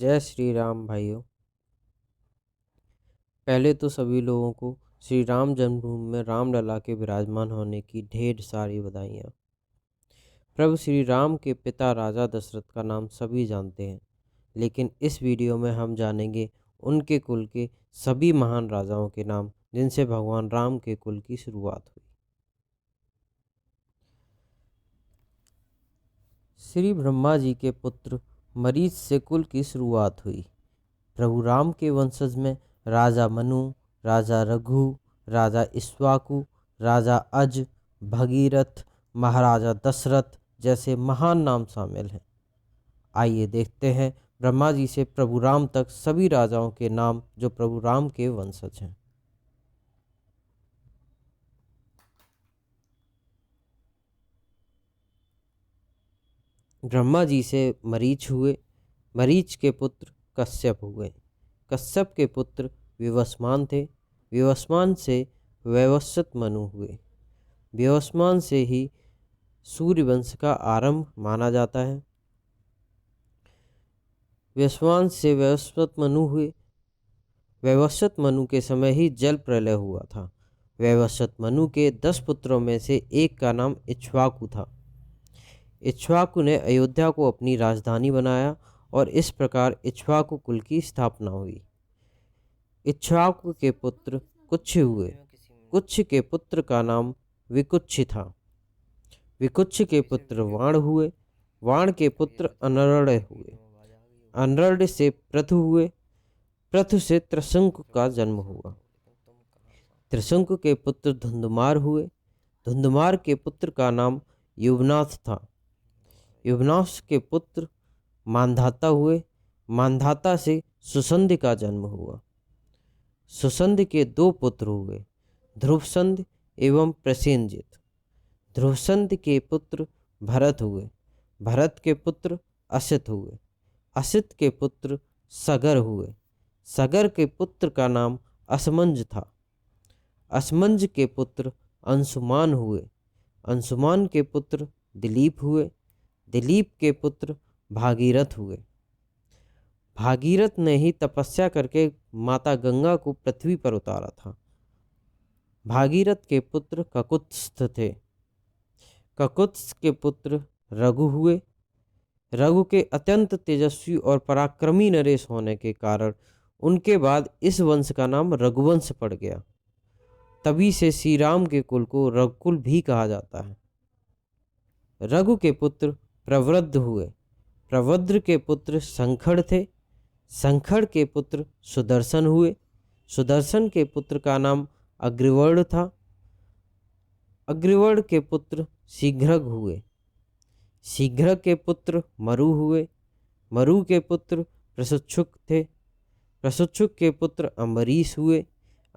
जय श्री राम भाइयों। पहले तो सभी लोगों को श्री राम जन्मभूमि में रामलला के विराजमान होने की ढेर सारी बधाइयाँ। प्रभु श्री राम के पिता राजा दशरथ का नाम सभी जानते हैं, लेकिन इस वीडियो में हम जानेंगे उनके कुल के सभी महान राजाओं के नाम जिनसे भगवान राम के कुल की शुरुआत हुई। श्री ब्रह्मा जी के पुत्र मरीच से कुल की शुरुआत हुई। प्रभु राम के वंशज में राजा मनु, राजा रघु, राजा इक्ष्वाकु, राजा अज, भगीरथ, महाराजा दशरथ जैसे महान नाम शामिल हैं। आइए देखते हैं ब्रह्मा जी से प्रभु राम तक सभी राजाओं के नाम जो प्रभु राम के वंशज हैं। ब्रह्मा जी से मरीच हुए, मरीच के पुत्र कश्यप हुए, कश्यप के पुत्र विवस्वान थे, विवस्वान से वैवस्वत मनु हुए, विवस्वान से ही सूर्यवंश का आरंभ माना जाता है। विवस्वान से वैवस्वत मनु हुए, वैवस्वत मनु के समय ही जल प्रलय हुआ था। वैवस्वत मनु के 10 पुत्रों में से एक का नाम इक्ष्वाकु था। इक्ष्वाकु ने अयोध्या को अपनी राजधानी बनाया और इस प्रकार इक्ष्वाकु कुल की स्थापना हुई। इक्ष्वाकु के पुत्र कुच्छ हुए, कुच्छ के पुत्र का नाम विकुच्छ था। विकुच्छ के पुत्र वाण हुए, वाण के पुत्र अनर्ड हुए, अनर्ड से प्रथु हुए, प्रथु से त्रिशंकु का जन्म हुआ। त्रिशंकु के पुत्र धुंधुमार हुए, धुंधुमार के पुत्र का नाम युवनाथ था। युवनाथ के पुत्र मांधाता हुए, मांधाता से सुसंध का जन्म हुआ। सुसंध के 2 पुत्र हुए, ध्रुवसंध एवं प्रसेनजित। ध्रुवसंध के पुत्र भरत हुए, भरत के पुत्र असित हुए, असित के पुत्र सगर हुए, सगर के पुत्र का नाम असमंज था। असमंज के पुत्र अंशुमान हुए, अंशुमान के पुत्र दिलीप हुए, दिलीप के पुत्र भागीरथ हुए। भागीरथ ने ही तपस्या करके माता गंगा को पृथ्वी पर उतारा था। भागीरथ के पुत्र ककुत्स्थ थे। ककुत्स्थ के पुत्र रघु हुए। रघु के अत्यंत तेजस्वी और पराक्रमी नरेश होने के कारण उनके बाद इस वंश का नाम रघुवंश पड़ गया। तभी से श्री राम के कुल को रघुकुल भी कहा जाता है। रघु के पुत्र प्रवृद्ध हुए, प्रवृद्ध के पुत्र संखड़ थे, संखड़ के पुत्र सुदर्शन हुए, सुदर्शन के पुत्र का नाम अग्रिवर्ण था, अग्रिवर्ण के पुत्र शीघ्रग हुए, शीघ्र के पुत्र मरु हुए, मरु के पुत्र प्रसुच्छुक थे, प्रसुच्छुक के पुत्र अम्बरीश हुए,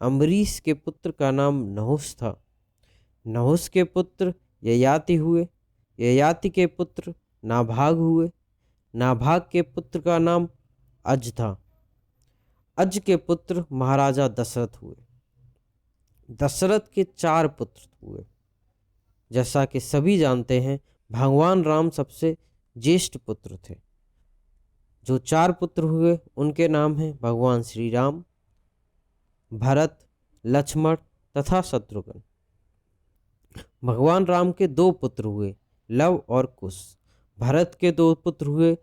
अम्बरीश के पुत्र का नाम नहुस था, नहुस के पुत्र ययाति हुए, ययाति के पुत्र नाभाग हुए, नाभाग के पुत्र का नाम अज था, अज के पुत्र महाराजा दशरथ हुए। दशरथ के 4 पुत्र हुए। जैसा कि सभी जानते हैं भगवान राम सबसे ज्येष्ठ पुत्र थे। जो 4 पुत्र हुए उनके नाम हैं भगवान श्री राम, भरत, लक्ष्मण तथा शत्रुघ्न। भगवान राम के 2 पुत्र हुए, लव और कुश। भरत के 2 पुत्र हुए,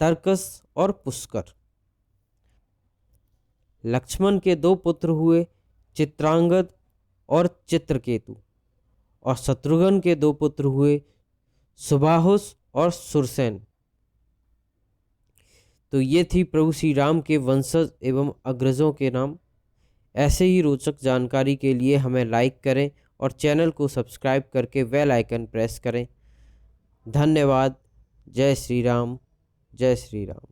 तर्कस और पुष्कर। लक्ष्मण के 2 पुत्र हुए, चित्रांगद और चित्रकेतु। और शत्रुघ्न के 2 पुत्र हुए, सुबाहुस और सुरसेन। तो ये थी प्रभु श्री राम के वंशज एवं अग्रजों के नाम। ऐसे ही रोचक जानकारी के लिए हमें लाइक करें और चैनल को सब्सक्राइब करके बेल आइकन प्रेस करें। धन्यवाद। जय श्री राम, जय श्री राम।